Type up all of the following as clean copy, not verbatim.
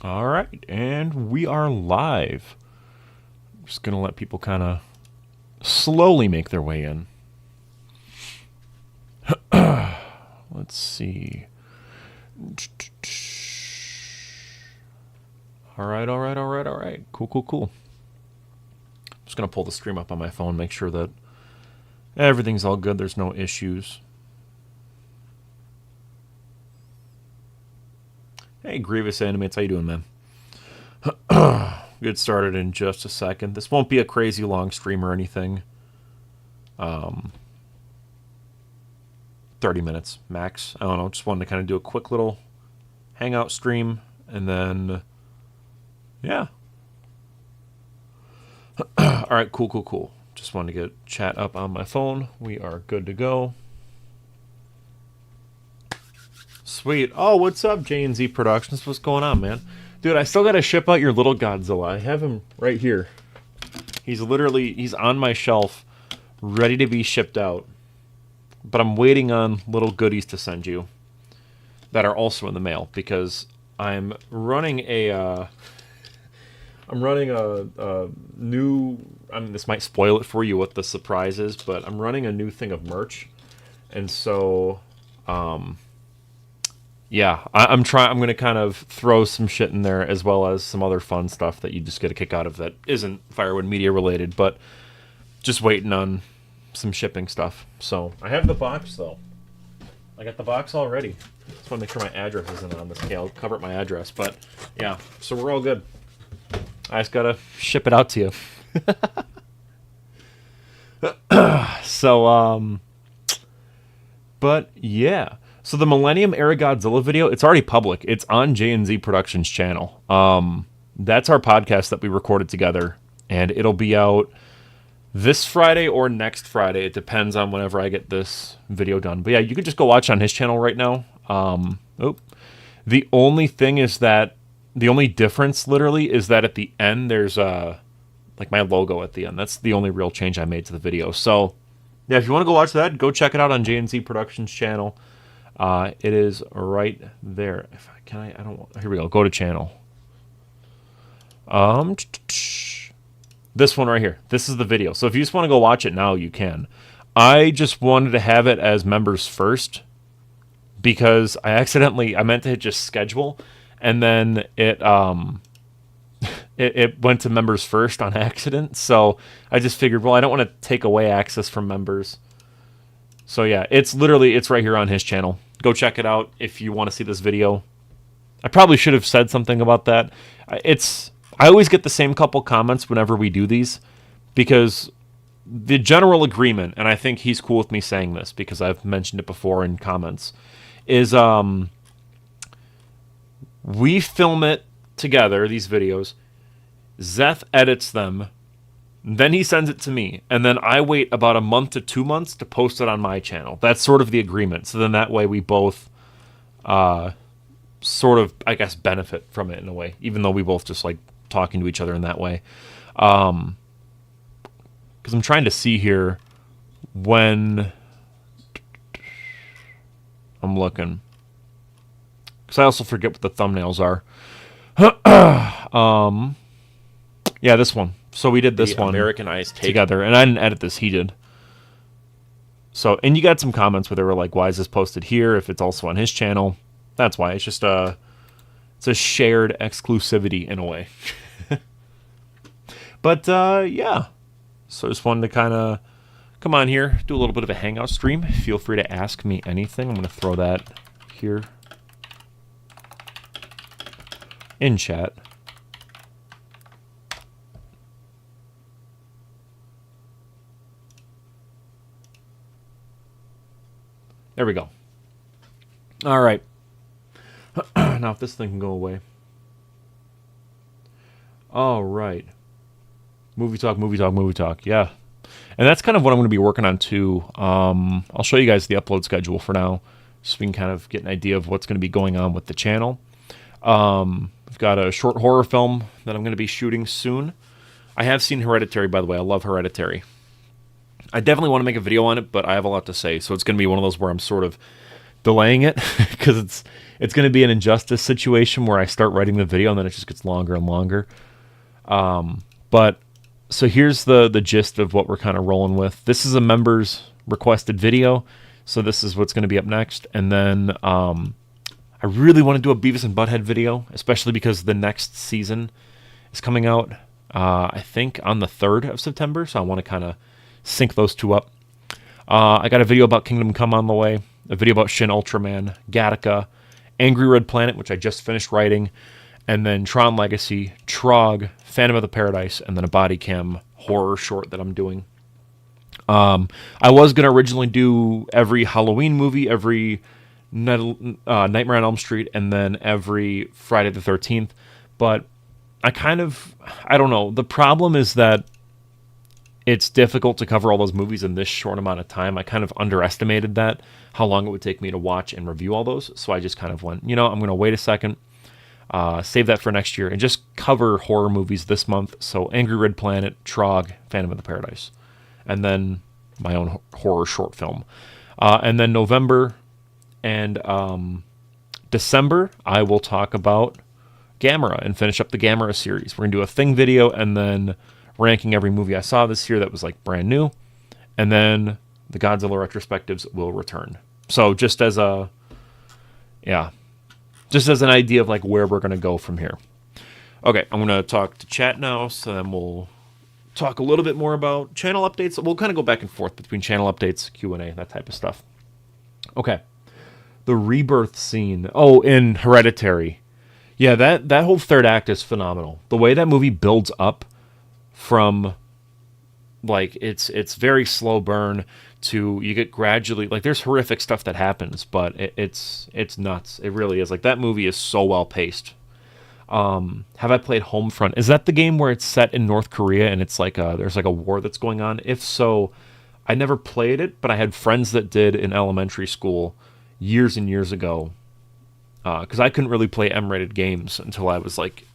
All right, and we are live. Just gonna let people kind of slowly make their way in. Let's see. All right. Cool. Just gonna pull the stream up on my phone, make sure that everything's all good. There's no issues. Hey, Grievous Animates, how you doing, man? Get started in just a second. This won't be a crazy long stream or anything. 30 minutes max. I don't know. Just wanted to kind of do a quick little hangout stream, and then yeah. All right, cool. Just wanted to get chat up on my phone. We are good to go. Sweet. Oh, what's up, J&Z Productions? What's going on, man? Dude, I still gotta ship out your little Godzilla. I have him right here. He's on my shelf, ready to be shipped out. But I'm waiting on little goodies to send you that are also in the mail, because I'm running a new. I mean, this might spoil it for you what the surprise is, but I'm running a new thing of merch, and so yeah, I'm going to kind of throw some shit in there, as well as some other fun stuff that you just get a kick out of that isn't Firewood Media related, but just waiting on some shipping stuff. So I have the box, though. I got the box already. Just want to make sure my address isn't on the scale. Cover up my address, but yeah, so we're all good. I just got to ship it out to you. So, but yeah. So the Millennium Era Godzilla video, it's already public. It's on J&Z Productions channel. That's our podcast that we recorded together, and it'll be out this Friday or next Friday. It depends on whenever I get this video done. But yeah, you can just go watch on his channel right now. The only thing is that the only difference literally is that at the end there's like my logo at the end. That's the only real change I made to the video. So yeah, if you want to go watch that, go check it out on J&Z Productions channel. It is right there. If I can, I don't. Here we go. Go to channel. This one right here. This is the video. So if you just want to go watch it now, you can. I just wanted to have it as members first, because I meant to hit just schedule, and then it went to members first on accident. So I just figured, well, I don't want to take away access from members. So yeah, it's right here on his channel. Go check it out if you want to see this video. I probably should have said something about that. I always get the same couple comments whenever we do these, because the general agreement, and I think he's cool with me saying this because I've mentioned it before in comments, is we film it together, these videos. Zeth edits them. Then he sends it to me, and then I wait about a month to 2 months to post it on my channel. That's sort of the agreement. So then that way we both sort of, I guess, benefit from it in a way, even though we both just like talking to each other in that way. Because I'm trying to see here when I'm looking. Because I also forget what the thumbnails are. Yeah, this one. So we did this one Americanized take together, and I didn't edit this. He did. So, and you got some comments where they were like, "Why is this posted here if it's also on his channel?" That's why. It's just it's a shared exclusivity in a way. But yeah. So I just wanted to kind of come on here, do a little bit of a hangout stream. Feel free to ask me anything. I'm going to throw that here in chat. There we go. All right. Now if this thing can go away. All right. Movie talk. Yeah. And that's kind of what I'm going to be working on too. I'll show you guys the upload schedule for now, so we can kind of get an idea of what's going to be going on with the channel. I've got a short horror film that I'm going to be shooting soon. I have seen Hereditary, by the way. I love Hereditary. I definitely want to make a video on it, but I have a lot to say, so it's going to be one of those where I'm sort of delaying it because it's going to be an injustice situation where I start writing the video and then it just gets longer and longer. But so here's the gist of what we're kind of rolling with. This is a members requested video, so this is what's going to be up next. And then I really want to do a Beavis and Butthead video, especially because the next season is coming out, I think, on the 3rd of September. So I want to kind of sync those two up. I got a video about Kingdom Come on the way, a video about Shin Ultraman, Gattaca, Angry Red Planet, which I just finished writing, and then Tron Legacy, Trog, Phantom of the Paradise, and then a body cam horror short that I'm doing. I was going to originally do every Halloween movie, every Nightmare on Elm Street, and then every Friday the 13th, but I don't know. The problem is that it's difficult to cover all those movies in this short amount of time. I kind of underestimated that, how long it would take me to watch and review all those. So I just kind of went, I'm going to wait a second, save that for next year, and just cover horror movies this month. So Angry Red Planet, Trog, Phantom of the Paradise, and then my own horror short film. And then November and December, I will talk about Gamera and finish up the Gamera series. We're going to do a Thing video and then ranking every movie I saw this year that was like brand new, and then the Godzilla retrospectives will return. So just as an idea of like where we're going to go from here. Okay, I'm going to talk to chat now, so then we'll talk a little bit more about channel updates. We'll kind of go back and forth between channel updates, Q&A, that type of stuff. Okay, the rebirth scene. Oh, in Hereditary. Yeah, that whole third act is phenomenal. The way that movie builds up from, like, it's very slow burn to you get gradually, like, there's horrific stuff that happens, but it's nuts. It really is. Like, that movie is so well paced. Have I played Homefront? Is that the game where it's set in North Korea and it's like there's like a war that's going on? If so, I never played it, but I had friends that did in elementary school years and years ago. Because I couldn't really play M-rated games until I was like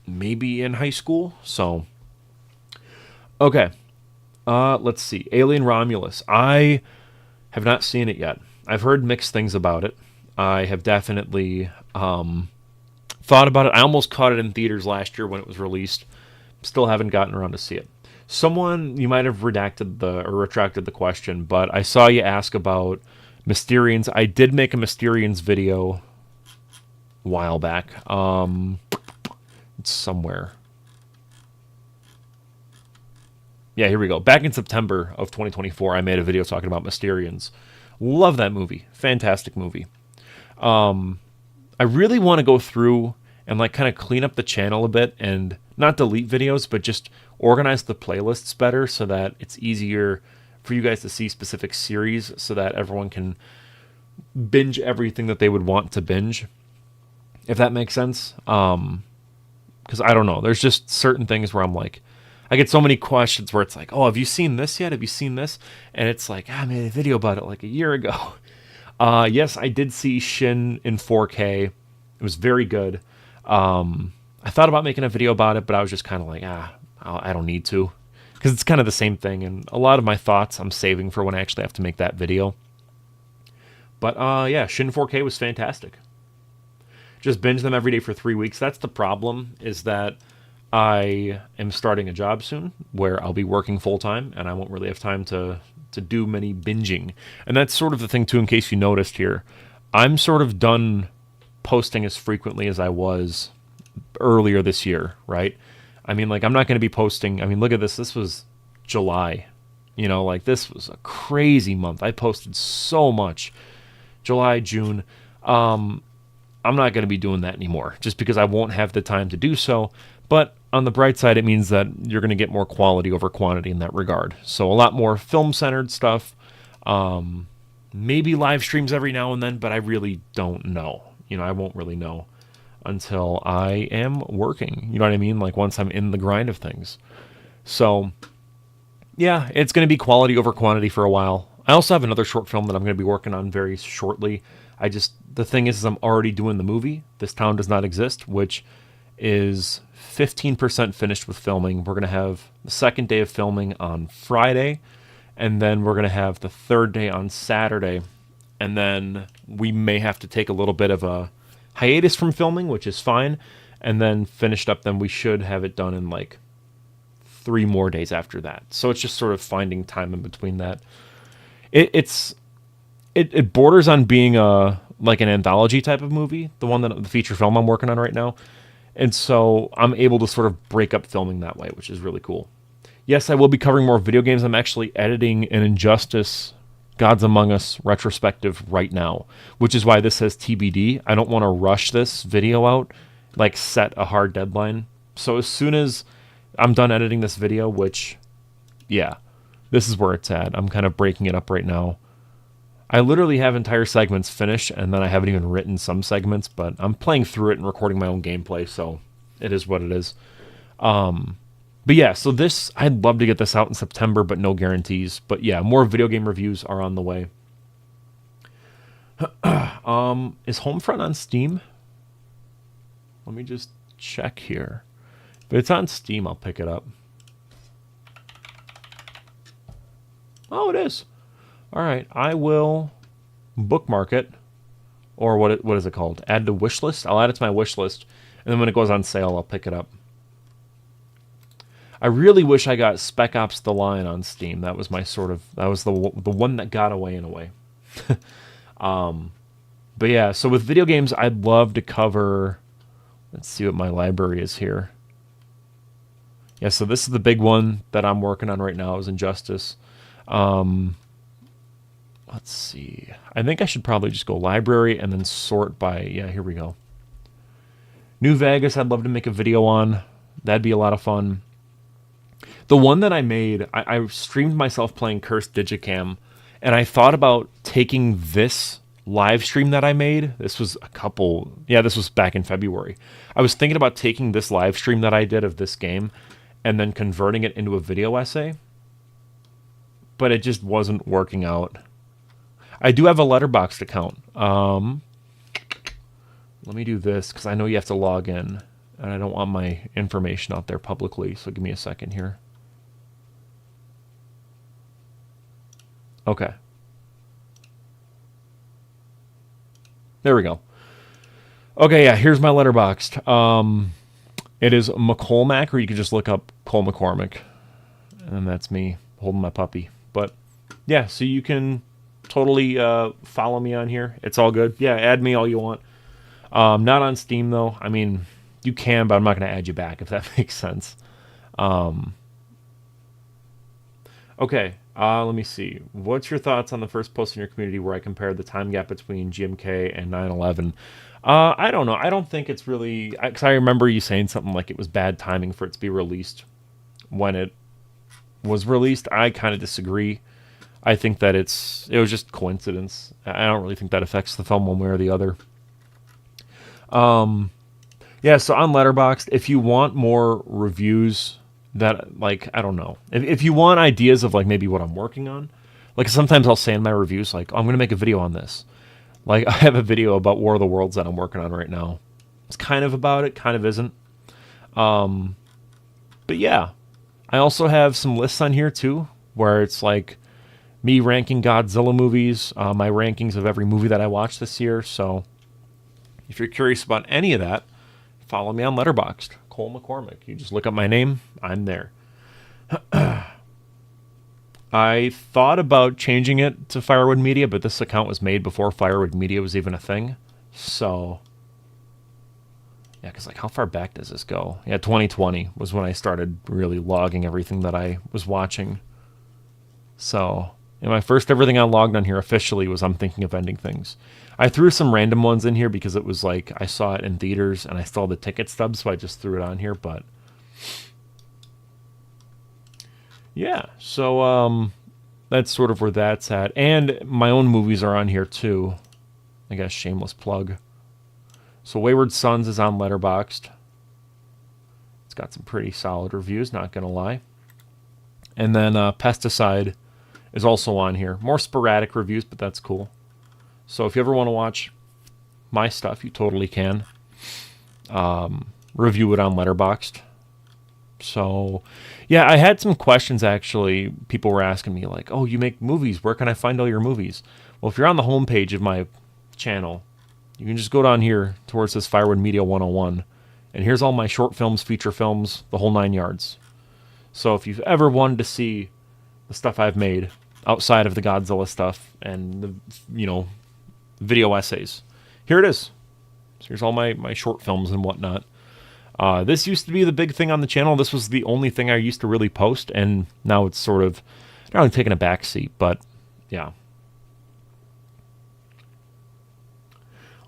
maybe in high school. So, okay. Let's see. Alien Romulus. I have not seen it yet. I've heard mixed things about it. I have definitely thought about it. I almost caught it in theaters last year when it was released. Still haven't gotten around to see it. Someone, you might have retracted the question, but I saw you ask about Mysterians. I did make a Mysterians video a while back. It's somewhere. Yeah, here we go. Back in September of 2024, I made a video talking about Mysterians. Love that movie. Fantastic movie. I really want to go through and like kind of clean up the channel a bit and not delete videos, but just organize the playlists better so that it's easier for you guys to see specific series so that everyone can binge everything that they would want to binge, if that makes sense. Because I don't know. There's just certain things where I'm like, I get so many questions where it's like, oh, have you seen this yet? Have you seen this? And it's like, I made a video about it like a year ago. Yes, I did see Shin in 4K. It was very good. I thought about making a video about it, but I was just kind of like, I don't need to. Because it's kind of the same thing. And a lot of my thoughts I'm saving for when I actually have to make that video. But yeah, Shin 4K was fantastic. Just binge them every day for 3 weeks. That's the problem, is that I am starting a job soon where I'll be working full-time, and I won't really have time to do many binging. And that's sort of the thing, too, in case you noticed here. I'm sort of done posting as frequently as I was earlier this year, right? I mean, like, I'm not going to be posting. I mean, look at this. This was July. You know, like, this was a crazy month. I posted so much. July, June. I'm not going to be doing that anymore just because I won't have the time to do so. But on the bright side, it means that you're going to get more quality over quantity in that regard. So a lot more film-centered stuff. Maybe live streams every now and then, but I really don't know. You know, I won't really know until I am working. You know what I mean? Like, once I'm in the grind of things. So, yeah, it's going to be quality over quantity for a while. I also have another short film that I'm going to be working on very shortly. The thing is I'm already doing the movie, This Town Does Not Exist, which is 15% finished with filming. We're going to have the second day of filming on Friday, and then we're going to have the third day on Saturday. and then we may have to take a little bit of a hiatus from filming, which is fine, and then finished up. Then we should have it done in like 3 more days after that. So it's just sort of finding time in between that. It borders on being like an anthology type of movie, the feature film I'm working on right now. And so I'm able to sort of break up filming that way, which is really cool. Yes, I will be covering more video games. I'm actually editing an Injustice Gods Among Us retrospective right now, which is why this says TBD. I don't want to rush this video out, like set a hard deadline. So as soon as I'm done editing this video, which, yeah, this is where it's at. I'm kind of breaking it up right now. I literally have entire segments finished, and then I haven't even written some segments, but I'm playing through it and recording my own gameplay, so it is what it is. But yeah, so this, I'd love to get this out in September, but no guarantees. But yeah, more video game reviews are on the way. Is Homefront on Steam? Let me just check here. If it's on Steam, I'll pick it up. Oh, it is. All right, I will bookmark it, or what is it called? Add to wish list. I'll add it to my wish list, and then when it goes on sale, I'll pick it up. I really wish I got Spec Ops: The Line on Steam. That was my that was the one that got away in a way. But yeah, so with video games, I'd love to cover. Let's see what my library is here. Yeah, so this is the big one that I'm working on right now, is Injustice. Let's see. I think I should probably just go library and then sort by, yeah, here we go. New Vegas, I'd love to make a video on. That'd be a lot of fun. The one that I made, I streamed myself playing Cursed Digicam, and I thought about taking this live stream that I made. This was this was back in February. I was thinking about taking this live stream that I did of this game and then converting it into a video essay, but it just wasn't working out. I do have a Letterboxd account. Let me do this, because I know you have to log in, and I don't want my information out there publicly, so give me a second here. Okay. There we go. Okay, yeah, here's my Letterboxd. It is McColmack, or you could just look up Cole McCormick, and that's me holding my puppy. But yeah, so you can totally follow me on here. It's all good. Yeah, add me all you want. Not on Steam, though. I mean, you can, but I'm not going to add you back, if that makes sense. Okay, let me see. What's your thoughts on the first post in your community where I compared the time gap between GMK and 9/11? I don't know. I don't think it's really... Because I remember you saying something like it was bad timing for it to be released when it was released. I kind of disagree. I think that it was just coincidence. I don't really think that affects the film one way or the other. Yeah, so on Letterboxd, if you want more reviews that, like, I don't know. If you want ideas of, like, maybe what I'm working on, like, sometimes I'll say in my reviews, like, oh, I'm going to make a video on this. Like, I have a video about War of the Worlds that I'm working on right now. It's kind of about it, kind of isn't. But yeah, I also have some lists on here, too, where it's, like, me ranking Godzilla movies, my rankings of every movie that I watched this year. So if you're curious about any of that, follow me on Letterboxd, Cole McCormick. You just look up my name, I'm there. I thought about changing it to Firewood Media, but this account was made before Firewood Media was even a thing. So, yeah, because, like, how far back does this go? Yeah, 2020 was when I started really logging everything that I was watching. So, my first everything I logged on here officially was I'm Thinking of Ending Things. I threw some random ones in here because it was like I saw it in theaters and I saw the ticket stubs, so I just threw it on here. But yeah, so that's sort of where that's at. And my own movies are on here too. I guess shameless plug. So Wayward Sons is on Letterboxd. It's got some pretty solid reviews, not gonna lie. And then Pesticide is also on here. More sporadic reviews, but that's cool. So if you ever want to watch my stuff, you totally can. Review it on Letterboxd. So, yeah, I had some questions, actually. People were asking me, like, oh, you make movies. Where can I find all your movies? Well, if you're on the homepage of my channel, you can just go down here towards this Firewood Media 101, and here's all my short films, feature films, the whole 9 yards. So if you've ever wanted to see the stuff I've made outside of the Godzilla stuff and the, video essays, here it is. So here's all my short films and whatnot. This used to be the big thing on the channel. This was the only thing I used to really post, and now it's sort of not really taking a back seat, but yeah.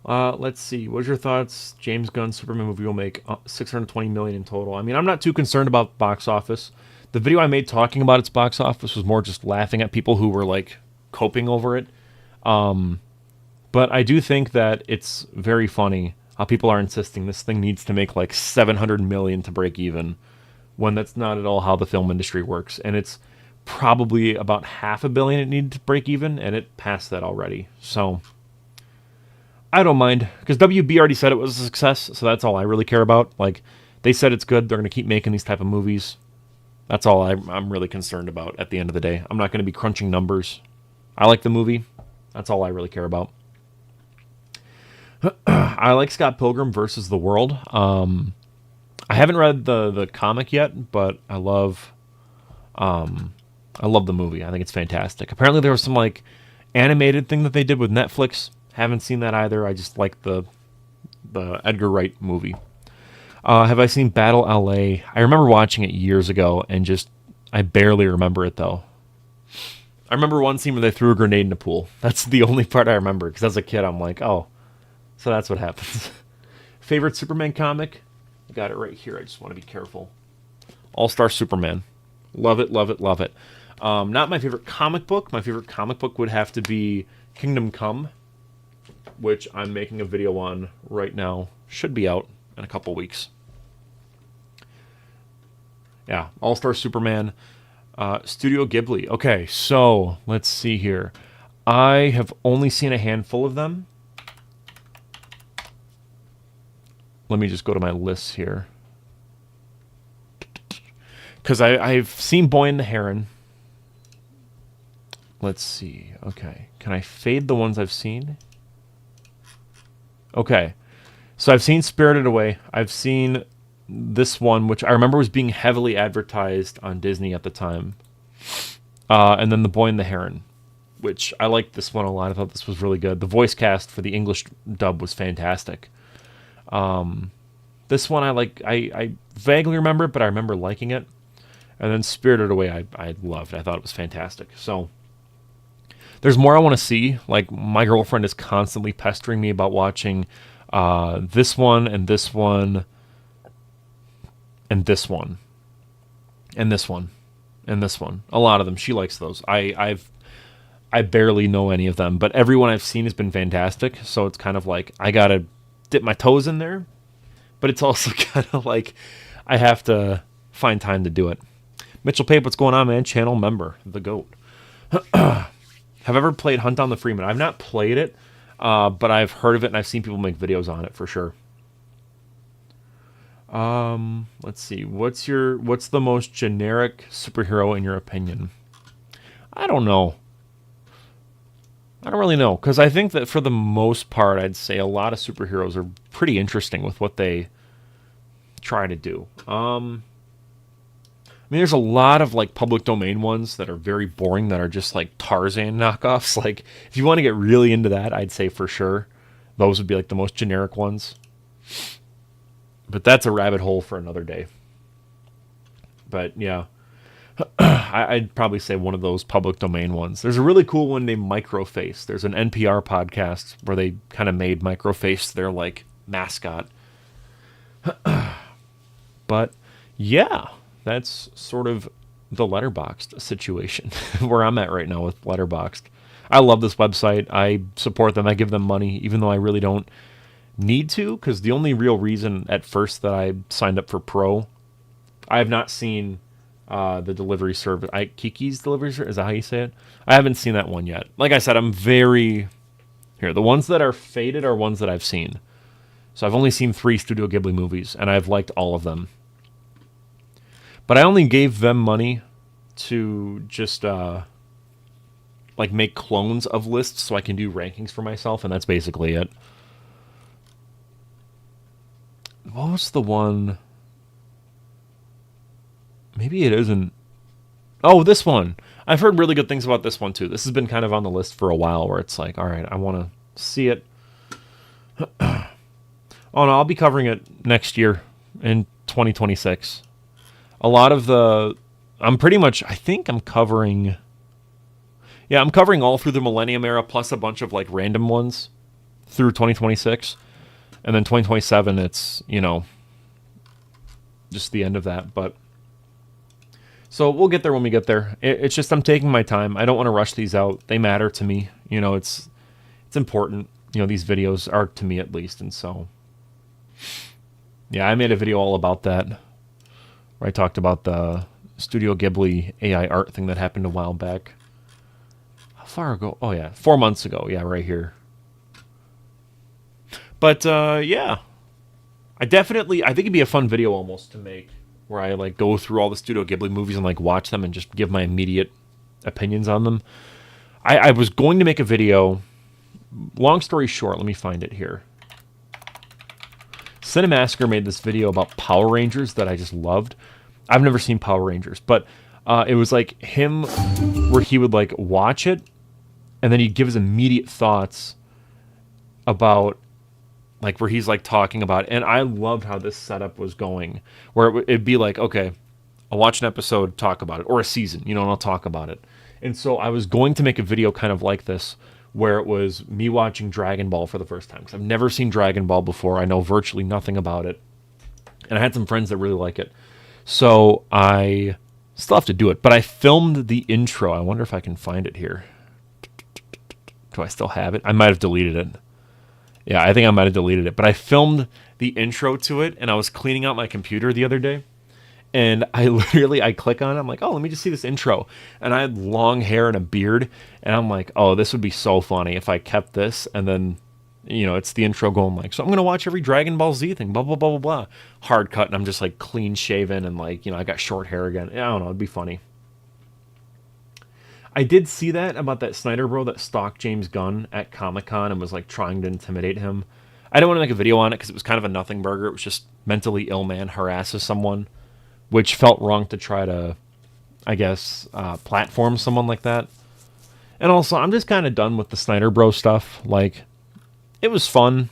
Let's see. What's your thoughts? James Gunn Superman movie will make $620 million in total. I mean, I'm not too concerned about box office. The video I made talking about its box office was more just laughing at people who were like coping over it. But I do think that it's very funny how people are insisting this thing needs to make like $700 million to break even, when that's not at all how the film industry works. And it's probably about $500 million it needed to break even, and it passed that already. So I don't mind, because WB already said it was a success, so that's all I really care about. Like, they said it's good. They're going to keep making these type of movies. That's all I'm really concerned about at the end of the day. I'm not going to be crunching numbers. I like the movie. That's all I really care about. I like Scott Pilgrim versus the World. I haven't read the comic yet, but I love the movie. I think it's fantastic. Apparently there was some like animated thing that they did with Netflix. Haven't seen that either. I just like the Edgar Wright movie. Have I seen Battle LA? I remember watching it years ago, and I barely remember it though. I remember one scene where they threw a grenade in a pool. That's the only part I remember, because as a kid I'm like, oh, so that's what happens. Favorite Superman comic? I got it right here. I just want to be careful. All-Star Superman. Love it, love it, love it. Not my favorite comic book. My favorite comic book would have to be Kingdom Come, which I'm making a video on right now. Should be out in a couple weeks. Yeah, All-Star Superman. Studio Ghibli. Okay, so let's see here. I have only seen a handful of them. Let me just go to my list here. Because I've seen Boy and the Heron. Let's see. Okay. Can I fade the ones I've seen? Okay. So I've seen Spirited Away. I've seen this one, which I remember was being heavily advertised on Disney at the time. And then The Boy and the Heron, which I liked this one a lot. I thought this was really good. The voice cast for the English dub was fantastic. This one I vaguely remember, but I remember liking it. And then Spirited Away I loved. I thought it was fantastic. So there's more I want to see. Like, my girlfriend is constantly pestering me about watching this one and this one and this one and this one and this one. A lot of them. She likes those. I barely know any of them, but everyone I've seen has been fantastic. So it's kind of like I gotta dip my toes in there, but it's also kind of like I have to find time to do it. Mitchell Pape, what's going on, man? Channel member, the GOAT. Have ever played Hunt Down the Freeman? I've not played it, but I've heard of it and I've seen people make videos on it for sure. Let's see. What's the most generic superhero in your opinion? I don't know. I don't really know, because I think that for the most part, I'd say a lot of superheroes are pretty interesting with what they try to do. I mean, there's a lot of like public domain ones that are very boring, that are just like Tarzan knockoffs. Like, if you want to get really into that, I'd say for sure those would be like the most generic ones. But that's a rabbit hole for another day. But yeah, I'd probably say one of those public domain ones. There's a really cool one named Microface. There's an NPR podcast where they kind of made Microface their like mascot. But yeah, that's sort of the Letterboxd situation where I'm at right now with Letterboxd. I love this website. I support them. I give them money, even though I really don't need to, because the only real reason at first that I signed up for Pro, I have not seen the delivery service. Kiki's delivery service, is that how you say it? I haven't seen that one yet. Like I said, I'm very... Here, the ones that are faded are ones that I've seen. So I've only seen 3 Studio Ghibli movies, and I've liked all of them. But I only gave them money to just like make clones of lists so I can do rankings for myself, and that's basically it. What was the one? Maybe it isn't. Oh, this one. I've heard really good things about this one too. This has been kind of on the list for a while where it's like, all right, I want to see it. Oh no, I'll be covering it next year in 2026. A lot of the, I'm pretty much, I think I'm covering, yeah, I'm covering all through the Millennium era plus a bunch of like random ones through 2026. And then 2027, it's, you know, just the end of that. But so we'll get there when we get there. It's just I'm taking my time. I don't want to rush these out. They matter to me. You know, it's important. You know, these videos are to me at least. And so, yeah, I made a video all about that where I talked about the Studio Ghibli AI art thing that happened a while back. How far ago? Oh, yeah, 4 months ago. Yeah, right here. But, yeah, I think it'd be a fun video almost to make where I, like, go through all the Studio Ghibli movies and, like, watch them and just give my immediate opinions on them. I was going to make a video. Long story short, let me find it here. Cinemassacre made this video about Power Rangers that I just loved. I've never seen Power Rangers, but it was like him where he would like watch it and then he'd give his immediate thoughts about like where he's like talking about it. And I loved how this setup was going where it'd be like, okay, I'll watch an episode, talk about it, or a season, you know, and I'll talk about it. And so I was going to make a video kind of like this where it was me watching Dragon Ball for the first time. Because I've never seen Dragon Ball before. I know virtually nothing about it. And I had some friends that really like it. So I still have to do it. But I filmed the intro. I wonder if I can find it here. Do I still have it? I might have deleted it. Yeah, I think I might have deleted it. But I filmed the intro to it. And I was cleaning out my computer the other day. And I click on it. I'm like, oh, let me just see this intro. And I had long hair and a beard. And I'm like, oh, this would be so funny if I kept this. And then, you know, it's the intro going like, so I'm going to watch every Dragon Ball Z thing, blah, blah, blah, blah, blah. Hard cut. And I'm just like clean shaven. And like, you know, I got short hair again. I don't know. It'd be funny. I did see that about that Snyder bro that stalked James Gunn at Comic-Con and was like trying to intimidate him. I didn't want to make a video on it because it was kind of a nothing burger. It was just mentally ill man harasses someone, which felt wrong to try to, I guess, platform someone like that. And also, I'm just kind of done with the Snyder Bro stuff. Like, it was fun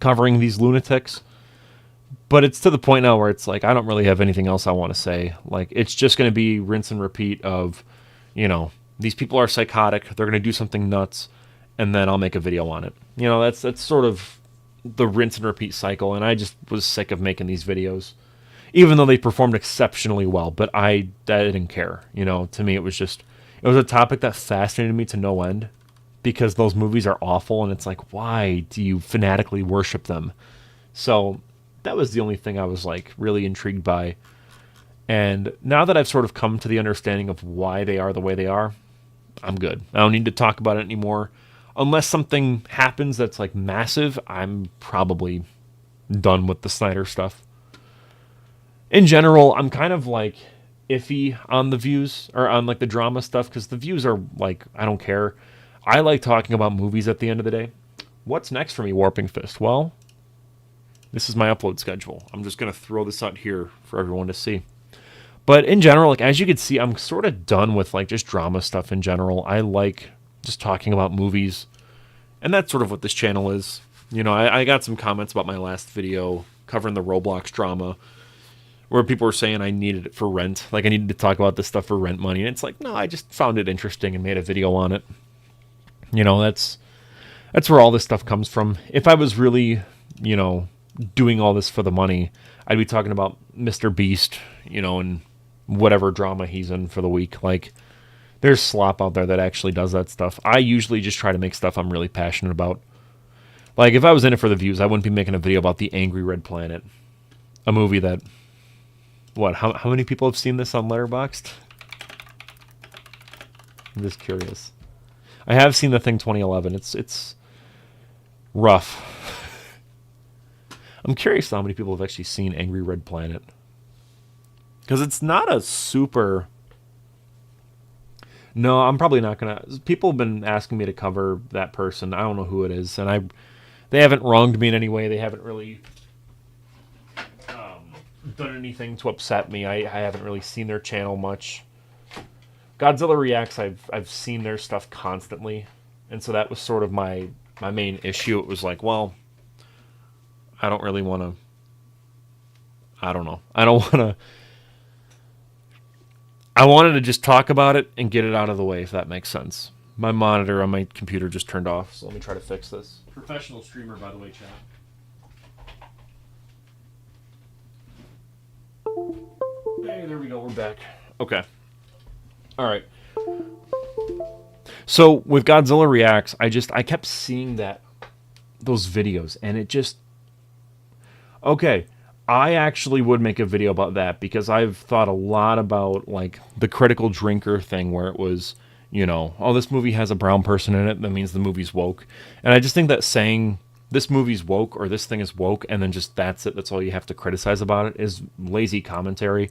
covering these lunatics, but it's to the point now where it's like, I don't really have anything else I want to say. Like, it's just going to be rinse and repeat of, you know, these people are psychotic, they're going to do something nuts, and then I'll make a video on it. You know, that's sort of the rinse and repeat cycle, and I just was sick of making these videos. Even though they performed exceptionally well, but I didn't care. You know, to me, it was a topic that fascinated me to no end because those movies are awful, and it's like, why do you fanatically worship them? So that was the only thing I was like really intrigued by. And now that I've sort of come to the understanding of why they are the way they are, I'm good. I don't need to talk about it anymore. Unless something happens that's like massive, I'm probably done with the Snyder stuff. In general, I'm kind of like iffy on the views or on like the drama stuff because the views are like, I don't care. I like talking about movies at the end of the day. What's next for me, Warping Fist? Well, this is my upload schedule. I'm just going to throw this out here for everyone to see. But in general, like as you can see, I'm sort of done with like just drama stuff in general. I like just talking about movies. And that's sort of what this channel is. You know, I got some comments about my last video covering the Roblox drama, where people were saying I needed it for rent. Like, I needed to talk about this stuff for rent money. And it's like, no, I just found it interesting and made a video on it. You know, that's where all this stuff comes from. If I was really, you know, doing all this for the money, I'd be talking about Mr. Beast, you know, and whatever drama he's in for the week. Like, there's slop out there that actually does that stuff. I usually just try to make stuff I'm really passionate about. Like, if I was in it for the views, I wouldn't be making a video about The Angry Red Planet. A movie that... What? How many people have seen this on Letterboxd? I'm just curious. I have seen The Thing 2011. It's rough. I'm curious how many people have actually seen Angry Red Planet. Because it's not a super No, I'm probably not gonna. People have been asking me to cover that person. I don't know who it is, and they haven't wronged me in any way. They haven't really done anything to upset me. I haven't really seen their channel much. Godzilla Reacts, I've seen their stuff constantly, and so that was sort of my main issue. It was like, well, I don't really want to. I don't know. I don't want to. I wanted to just talk about it and get it out of the way, if that makes sense. My monitor on my computer just turned off, so let me try to fix this. Professional streamer, by the way, chat. Hey, there we go. We're back. Okay. All right. So with Godzilla Reacts, I kept seeing those videos, and it just okay. I actually would make a video about that because I've thought a lot about like the critical drinker thing where it was, oh, this movie has a brown person in it, that means the movie's woke. And I just think that saying this movie's woke or this thing is woke and then just that's it, that's all you have to criticize about it is lazy commentary.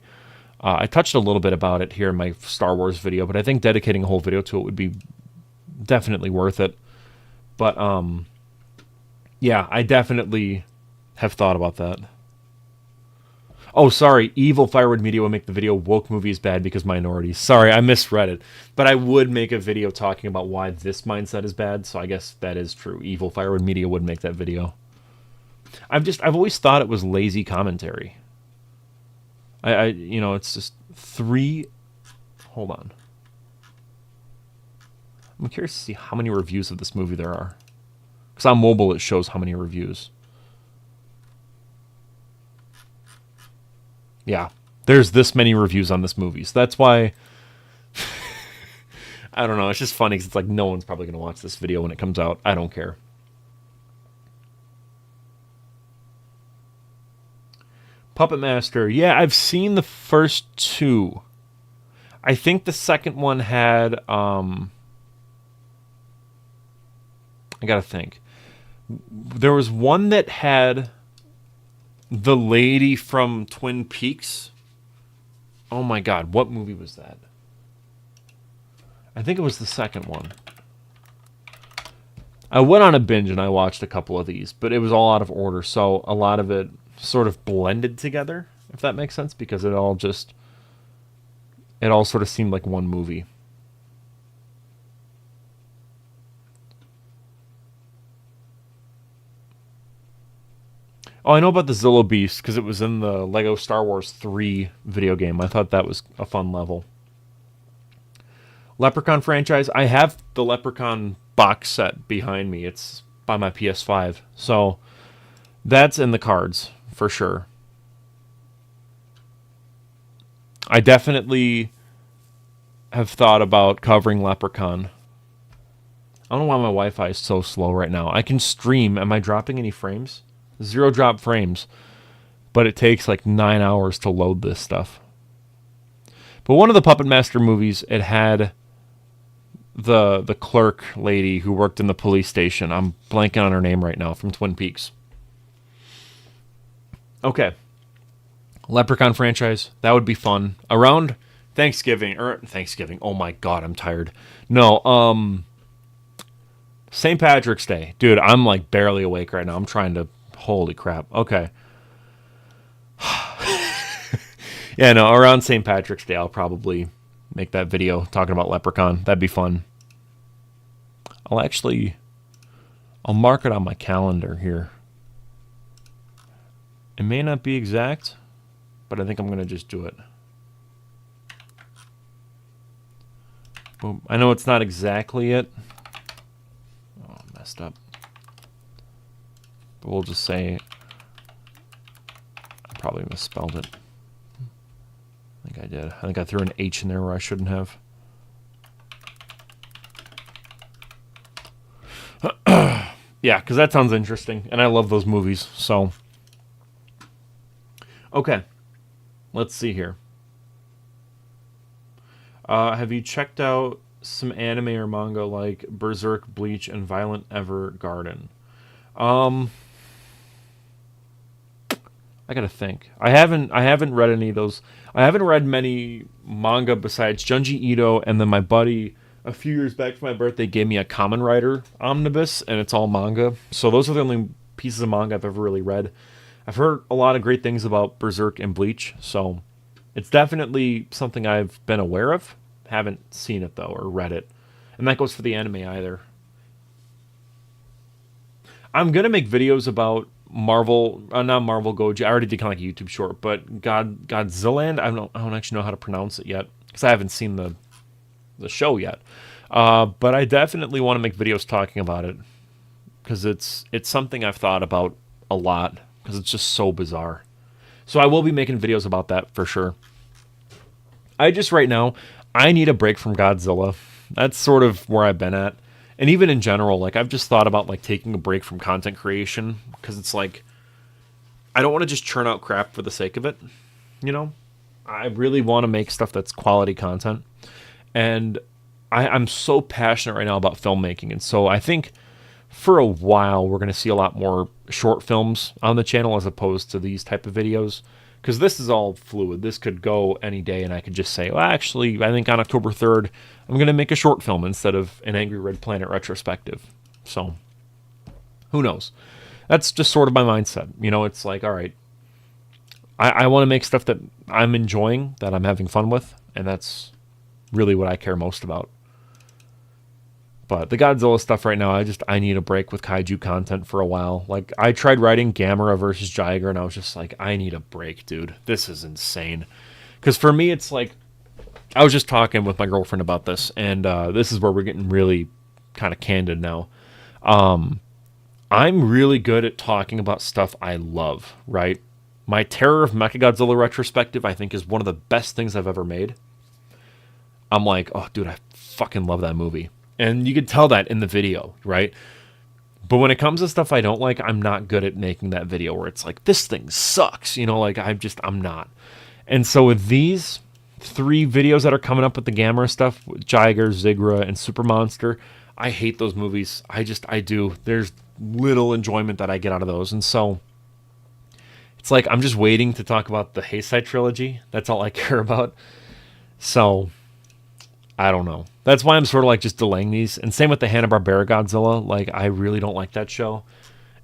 I touched a little bit about it here in my Star Wars video, but I think dedicating a whole video to it would be definitely worth it. But yeah, I definitely have thought about that. Oh, sorry. Evil Firewood Media will make the video woke movie is bad because minorities. Sorry, I misread it. But I would make a video talking about why this mindset is bad, so I guess that is true. Evil Firewood Media would make that video. I've always thought it was lazy commentary. It's just hold on. I'm curious to see how many reviews of this movie there are. Because on mobile it shows how many reviews. Yeah, there's this many reviews on this movie. So that's why, I don't know, it's just funny because it's like no one's probably going to watch this video when it comes out. I don't care. Puppet Master, yeah, I've seen the first two. I think the second one had, I gotta think. There was one that had the lady from Twin Peaks. Oh my god, what movie was that? I think it was the second one. I went on a binge and I watched a couple of these, but it was all out of order, so a lot of it sort of blended together, if that makes sense, because it all sort of seemed like one movie. Oh, I know about the Zillow Beast because it was in the Lego Star Wars 3 video game. I thought that was a fun level. Leprechaun franchise. I have the Leprechaun box set behind me. It's by my PS5. So that's in the cards for sure. I definitely have thought about covering Leprechaun. I don't know why my Wi-Fi is so slow right now. I can stream. Am I dropping any frames? 0 drop frames, but it takes like 9 hours to load this stuff. But one of the Puppet Master movies, it had the clerk lady who worked in the police station. I'm blanking on her name right now, from Twin Peaks. Okay. Leprechaun franchise, that would be fun. Around Thanksgiving. Oh my god, I'm tired. No, St. Patrick's Day. Dude, I'm like barely awake right now. I'm trying to... Holy crap. Okay. Yeah, no, around St. Patrick's Day, I'll probably make that video talking about Leprechaun. That'd be fun. I'll mark it on my calendar here. It may not be exact, but I think I'm going to just do it. Boom. I know it's not exactly it. Oh, messed up. But we'll just say I probably misspelled it. I think I did. I think I threw an H in there where I shouldn't have. Yeah, because that sounds interesting, and I love those movies, so... Okay. Let's see here. Have you checked out some anime or manga like Berserk, Bleach, and Violent Evergarden? I gotta think. I haven't read any of those. I haven't read many manga besides Junji Ito, and then my buddy a few years back for my birthday gave me a Kamen Rider omnibus, and it's all manga. So those are the only pieces of manga I've ever really read. I've heard a lot of great things about Berserk and Bleach, so it's definitely something I've been aware of. Haven't seen it though or read it, and that goes for the anime either. I'm gonna make videos about Marvel, not Marvel Goji. I already did kind of like a YouTube short, but Godzilla. I don't actually know how to pronounce it yet because I haven't seen the show yet. But I definitely want to make videos talking about it because it's something I've thought about a lot because it's just so bizarre. So I will be making videos about that for sure. I just right now I need a break from Godzilla. That's sort of where I've been at. And even in general, like I've just thought about like taking a break from content creation because it's like I don't want to just churn out crap for the sake of it, you know? I really want to make stuff that's quality content. And I'm so passionate right now about filmmaking. And so I think for a while we're going to see a lot more short films on the channel as opposed to these type of videos. Because this is all fluid. This could go any day, and I could just say, well, actually, I think on October 3rd, I'm going to make a short film instead of an Angry Red Planet retrospective. So, who knows? That's just sort of my mindset. You know, it's like, all right, I want to make stuff that I'm enjoying, that I'm having fun with, and that's really what I care most about. But the Godzilla stuff right now, I need a break with kaiju content for a while. Like, I tried writing Gamera versus Jiger, and I was just like, I need a break, dude. This is insane. Because for me, it's like, I was just talking with my girlfriend about this, and this is where we're getting really kind of candid now. I'm really good at talking about stuff I love, right? My Terror of Mechagodzilla retrospective, I think, is one of the best things I've ever made. I'm like, oh, dude, I fucking love that movie. And you can tell that in the video, right? But when it comes to stuff I don't like, I'm not good at making that video where it's like, this thing sucks. You know, like I'm not. And so with these 3 videos that are coming up with the Gamera stuff, with Jiger, Zigra, and Super Monster, I hate those movies. I do. There's little enjoyment that I get out of those. And so it's like, I'm just waiting to talk about the Heisei trilogy. That's all I care about. So I don't know. That's why I'm sort of like just delaying these. And same with the Hanna-Barbera Godzilla. Like, I really don't like that show.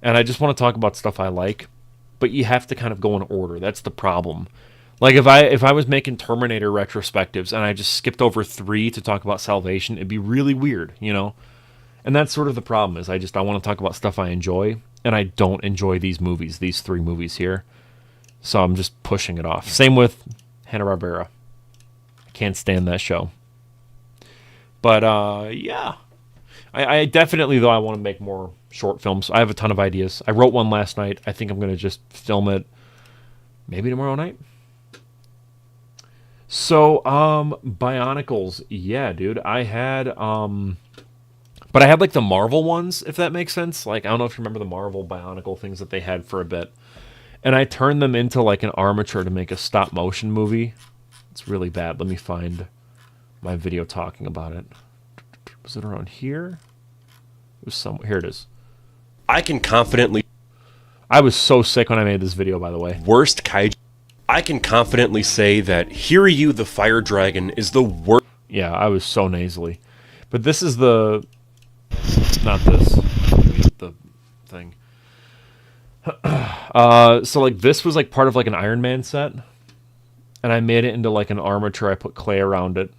And I just want to talk about stuff I like. But you have to kind of go in order. That's the problem. Like, if I was making Terminator retrospectives and I just skipped over 3 to talk about Salvation, it'd be really weird, you know? And that's sort of the problem is I want to talk about stuff I enjoy. And I don't enjoy these movies, these 3 movies here. So I'm just pushing it off. Same with Hanna-Barbera. I can't stand that show. But, yeah. I definitely, though, I want to make more short films. I have a ton of ideas. I wrote one last night. I think I'm going to just film it maybe tomorrow night. So, Bionicles. Yeah, dude. I had, but I had, like, the Marvel ones, if that makes sense. Like, I don't know if you remember the Marvel Bionicle things that they had for a bit. And I turned them into, like, an armature to make a stop-motion movie. It's really bad. Let me find my video talking about it. Was it around here? It was somewhere. Here it is. I can confidently... I was so sick when I made this video, by the way. Worst kaiju... I can confidently say that Hiryu the Fire Dragon is the worst... Yeah, I was so nasally. But this is the... Not this. The thing. So, like, this was, like, part of, like, an Iron Man set. And I made it into, like, an armature. I put clay around it.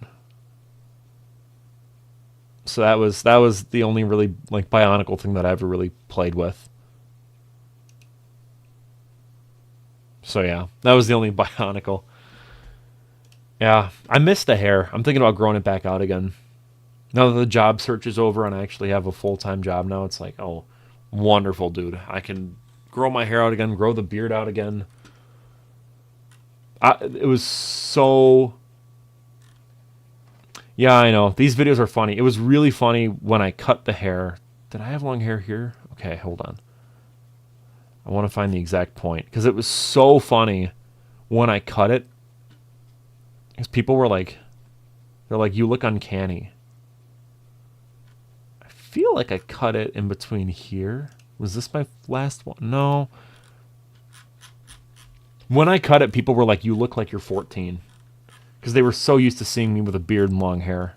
So that was the only really, like, Bionicle thing that I ever really played with. So yeah, that was the only Bionicle. Yeah, I miss the hair. I'm thinking about growing it back out again. Now that the job search is over and I actually have a full-time job now, it's like, oh, wonderful, dude. I can grow my hair out again, grow the beard out again. It was so... Yeah, I know. These videos are funny. It was really funny when I cut the hair. Did I have long hair here? Okay, hold on. I want to find the exact point. Because it was so funny when I cut it. Because people were like... They're like, you look uncanny. I feel like I cut it in between here. Was this my last one? No. When I cut it, people were like, "You look like you're 14," because they were so used to seeing me with a beard and long hair.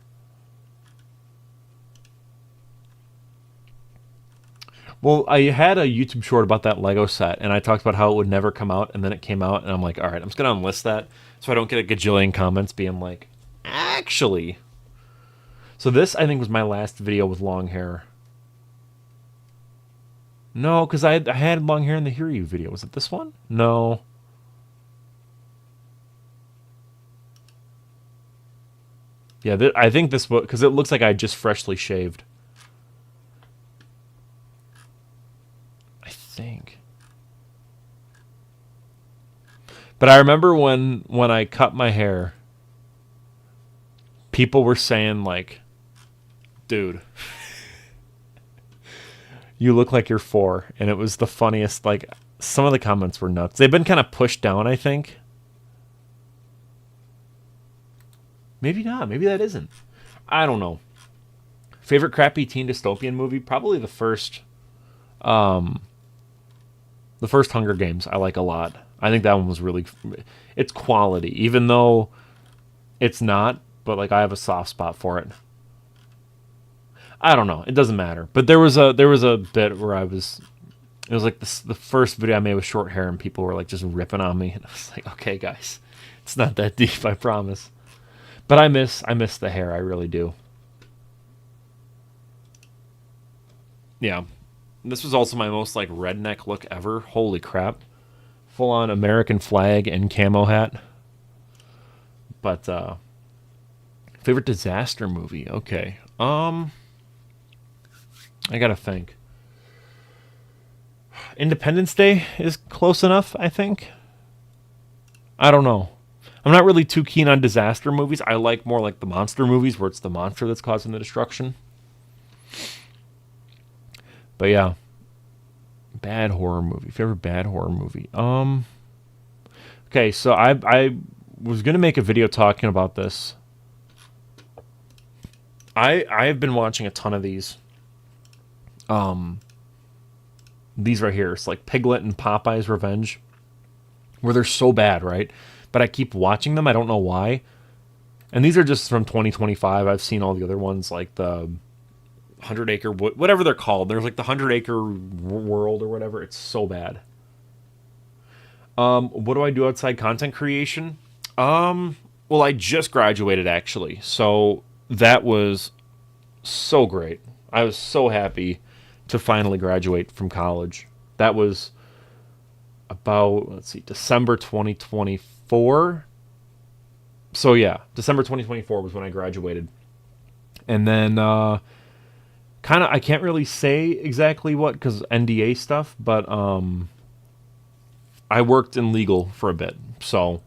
Well, I had a YouTube short about that Lego set, and I talked about how it would never come out, and then it came out, and I'm like, all right, I'm just going to enlist that so I don't get a gajillion comments being like, actually. So this, I think, was my last video with long hair. No, because I had long hair in the Hear You video. Was it this one? No. Yeah, I think this was, because it looks like I just freshly shaved. I think. But I remember when I cut my hair, people were saying like, dude, you look like you're 4. And it was the funniest. Like, some of the comments were nuts. They've been kind of pushed down, I think. Maybe not. Maybe that isn't. I don't know. Favorite crappy teen dystopian movie? Probably the first Hunger Games. I like a lot. I think that one was really, it's quality, even though it's not, but like I have a soft spot for it. I don't know. It doesn't matter. But there was a bit where it was like the first video I made with short hair, and people were like just ripping on me, and I was like, okay, guys, it's not that deep, I promise. But I miss the hair. I really do. Yeah. This was also my most like redneck look ever. Holy crap. Full on American flag and camo hat. But favorite disaster movie. Okay. I got to think. Independence Day is close enough, I think. I don't know. I'm not really too keen on disaster movies. I like more like the monster movies where it's the monster that's causing the destruction. But yeah. Bad horror movie. Favorite bad horror movie. Okay, so I was going to make a video talking about this. I've been watching a ton of these. These right here. It's like Piglet and Popeye's Revenge. Where they're so bad, right? But I keep watching them. I don't know why. And these are just from 2025. I've seen all the other ones, like the 100 Acre, whatever they're called. There's like the 100 Acre World or whatever. It's so bad. What do I do outside content creation? Well, I just graduated, actually. So that was so great. I was so happy to finally graduate from college. That was about, let's see, December 2024. So yeah, December 2024 was when I graduated. And then kind of, I can't really say exactly what, because NDA stuff, but I worked in legal for a bit. So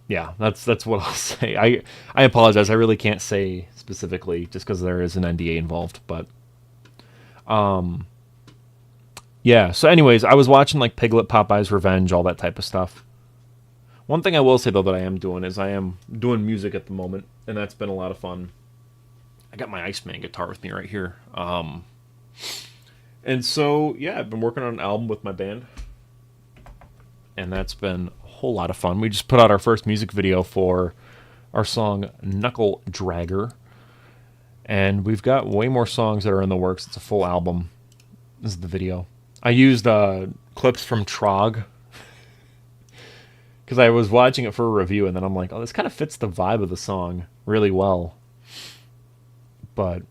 yeah, that's what I'll say. I apologize. I really can't say specifically just because there is an NDA involved, but yeah, so anyways, I was watching like Piglet, Popeye's Revenge, all that type of stuff. One thing I will say, though, that I am doing is I am doing music at the moment, and that's been a lot of fun. I got my Iceman guitar with me right here. And so, yeah, I've been working on an album with my band, and that's been a whole lot of fun. We just put out our first music video for our song Knuckle Dragger, and we've got way more songs that are in the works. It's a full album. This is the video. I used clips from Trog because I was watching it for a review, and then I'm like, oh, this kind of fits the vibe of the song really well. But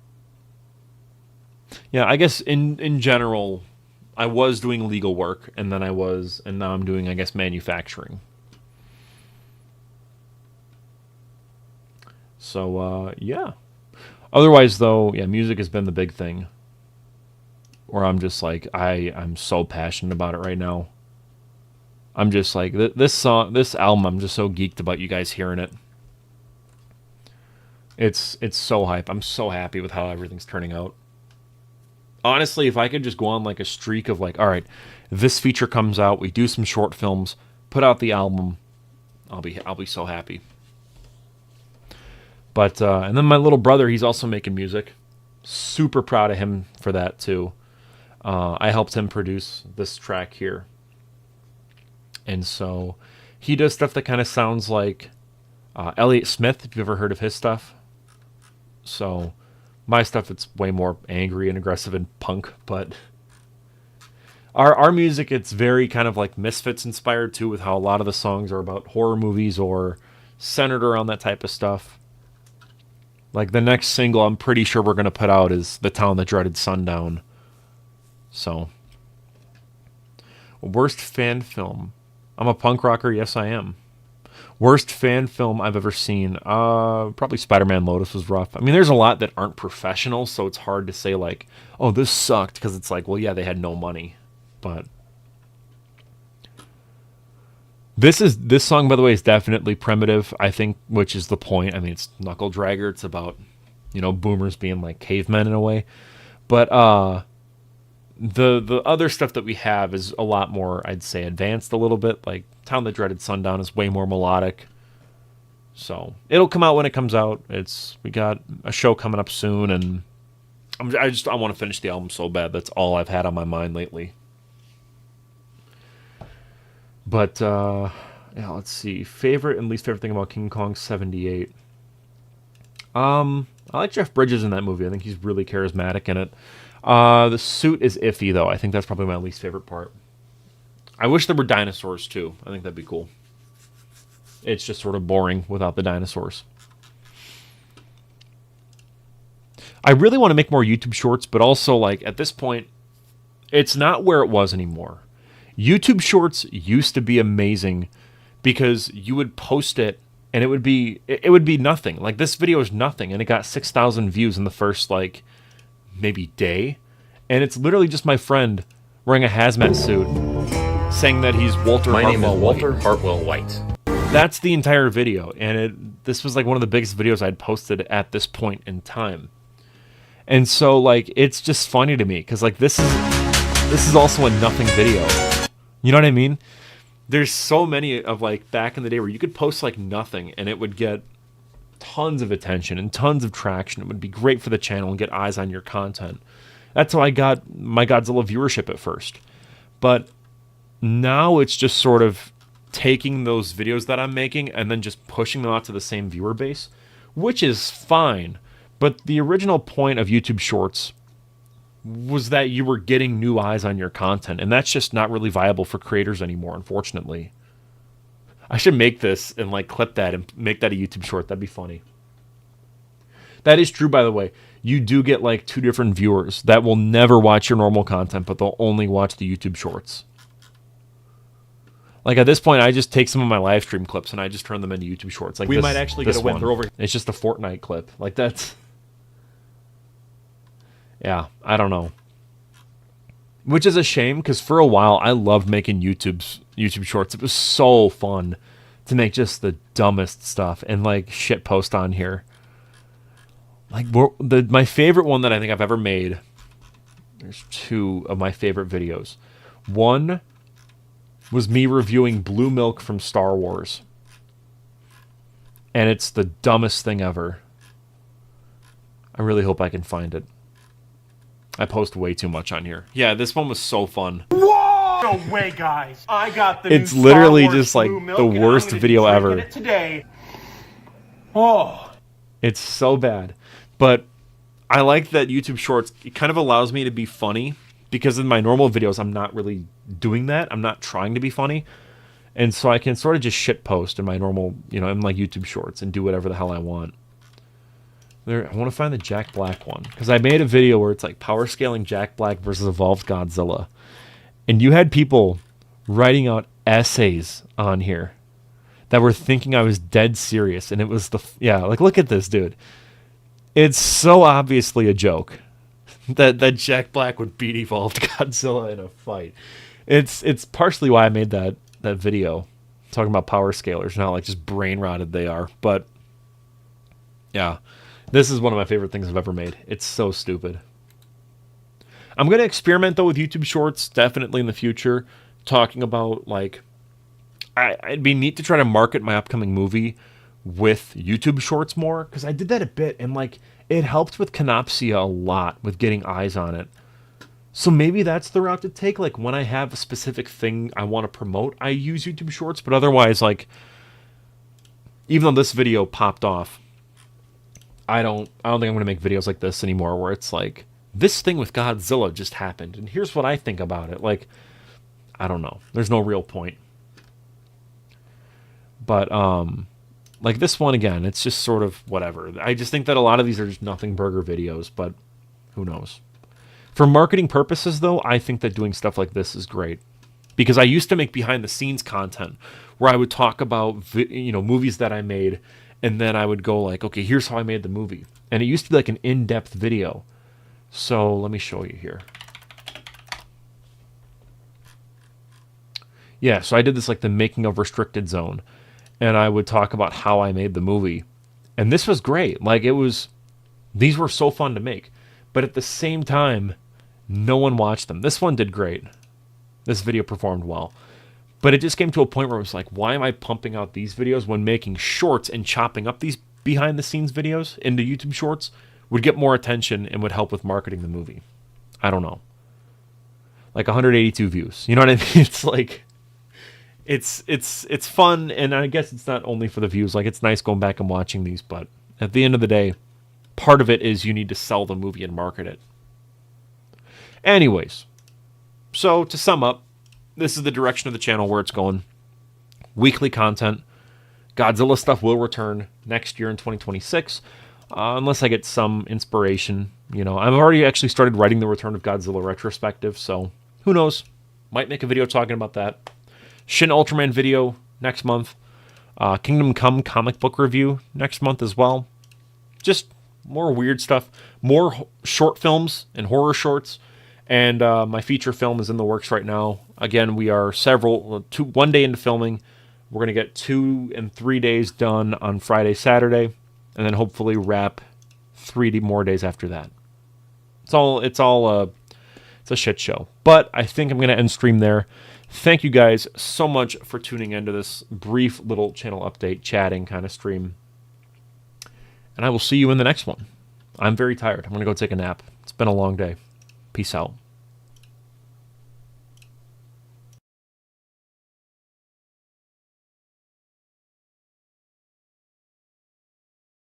yeah, I guess in general, I was doing legal work, and now I'm doing, I guess, manufacturing. So yeah. Otherwise, though, yeah, music has been the big thing. Where I'm just like, I'm so passionate about it right now. I'm just like, this album, I'm just so geeked about you guys hearing it. It's so hype. I'm so happy with how everything's turning out. Honestly, if I could just go on like a streak of like, all right, this feature comes out, we do some short films, put out the album, I'll be so happy. But and then my little brother, he's also making music. Super proud of him for that too. I helped him produce this track here. And so he does stuff that kind of sounds like Elliott Smith, if you've ever heard of his stuff. So my stuff, it's way more angry and aggressive and punk, but our music, it's very kind of like Misfits inspired too, with how a lot of the songs are about horror movies or centered around that type of stuff. Like the next single I'm pretty sure we're going to put out is The Town That Dreaded Sundown. So, worst fan film. I'm a punk rocker, yes I am. Worst fan film I've ever seen. Probably Spider-Man Lotus was rough. I mean, there's a lot that aren't professional, so it's hard to say like, oh, this sucked, because it's like, well, yeah, they had no money. But this song, by the way, is definitely primitive, I think, which is the point. I mean, it's Knuckle Dragger. It's about, boomers being like cavemen in a way. But the other stuff that we have is a lot more, I'd say, advanced a little bit. Like Town That Dreaded Sundown is way more melodic. So it'll come out when it comes out. We got a show coming up soon, and I want to finish the album so bad. That's all I've had on my mind lately. But yeah, let's see. Favorite and least favorite thing about King Kong 78. I like Jeff Bridges in that movie. I think he's really charismatic in it. The suit is iffy, though. I think that's probably my least favorite part. I wish there were dinosaurs, too. I think that'd be cool. It's just sort of boring without the dinosaurs. I really want to make more YouTube shorts, but also, like, at this point, it's not where it was anymore. YouTube shorts used to be amazing because you would post it and it would be nothing. Like, this video is nothing, and it got 6,000 views in the first, like, maybe day. And it's literally just my friend wearing a hazmat suit saying that he's Walter My Hartwell name is Walter White. Hartwell White. That's the entire video, and this was like one of the biggest videos I'd posted at this point in time. And so, like, it's just funny to me because, like, this is also a nothing video. You know what I mean? There's so many of, like, back in the day where you could post like nothing and it would get tons of attention and tons of traction. It would be great for the channel and get eyes on your content. That's how I got my Godzilla viewership at first. But now it's just sort of taking those videos that I'm making and then just pushing them out to the same viewer base, which is fine. But the original point of YouTube Shorts was that you were getting new eyes on your content, and that's just not really viable for creators anymore, unfortunately. I should make this and like clip that and make that a YouTube short. That'd be funny. That is true, by the way. You do get like 2 different viewers that will never watch your normal content, but they'll only watch the YouTube shorts. Like, at this point, I just take some of my live stream clips and I just turn them into YouTube shorts. Like, We might actually get a win. They're over. It's just a Fortnite clip. Like, that's... Yeah, I don't know. Which is a shame, because for a while, I loved making YouTube shorts. It was so fun to make just the dumbest stuff and, like, shit post on here. Like, my favorite one that I think I've ever made, there's 2 of my favorite videos. One was me reviewing blue milk from Star Wars. And it's the dumbest thing ever. I really hope I can find it. I post way too much on here. Yeah, this one was so fun. Whoa! No way, guys. I got the It's new literally Star Wars just like blue milk, the and I'm worst gonna be video drinking ever. it today. Oh. It's so bad. But I like that YouTube Shorts, it kind of allows me to be funny, because in my normal videos, I'm not really doing that. I'm not trying to be funny. And so I can sort of just shit post in my normal, in like YouTube Shorts and do whatever the hell I want. I want to find the Jack Black one, because I made a video where it's like power scaling Jack Black versus Evolved Godzilla. And you had people writing out essays on here that were thinking I was dead serious. And it was like, look at this, dude. It's so obviously a joke that Jack Black would beat Evolved Godzilla in a fight. It's partially why I made that video talking about power scalers and how like just brain rotted they are. But yeah, this is one of my favorite things I've ever made. It's so stupid. I'm going to experiment though with YouTube Shorts definitely in the future, talking about like it'd be neat to try to market my upcoming movie with YouTube Shorts more, because I did that a bit and like it helped with Canopsia a lot with getting eyes on it. So maybe that's the route to take. Like when I have a specific thing I want to promote, I use YouTube Shorts. But otherwise, like, even though this video popped off, I don't think I'm going to make videos like this anymore where it's like, this thing with Godzilla just happened, and here's what I think about it. Like, I don't know. There's no real point. But, like this one, again, it's just sort of whatever. I just think that a lot of these are just nothing burger videos, but who knows. For marketing purposes, though, I think that doing stuff like this is great. Because I used to make behind-the-scenes content where I would talk about, movies that I made, and then I would go like, okay, here's how I made the movie. And it used to be like an in-depth video. So let me show you here. Yeah, so I did this like the making of Restricted Zone. And I would talk about how I made the movie. And this was great. Like these were so fun to make. But at the same time, no one watched them. This one did great. This video performed well. But it just came to a point where it was like, why am I pumping out these videos when making shorts and chopping up these behind the scenes videos into YouTube Shorts would get more attention and would help with marketing the movie? I don't know. Like 182 views. You know what I mean? It's like, it's fun, and I guess it's not only for the views. Like, it's nice going back and watching these, but at the end of the day, part of it is you need to sell the movie and market it. Anyways, so to sum up, this is the direction of the channel where it's going. Weekly content. Godzilla stuff will return next year in 2026, unless I get some inspiration. I've already actually started writing the Return of Godzilla retrospective, so who knows? Might make a video talking about that. Shin Ultraman video next month. Kingdom Come comic book review next month as well. Just more weird stuff. More short films and horror shorts. And my feature film is in the works right now. Again, we are 1 day into filming. We're going to get 2 and 3 days done on Friday, Saturday. And then hopefully wrap 3 more days after that. It's a shit show. But I think I'm going to end stream there. Thank you guys so much for tuning into this brief little channel update, chatting kind of stream. And I will see you in the next one. I'm very tired. I'm going to go take a nap. It's been a long day. Peace out.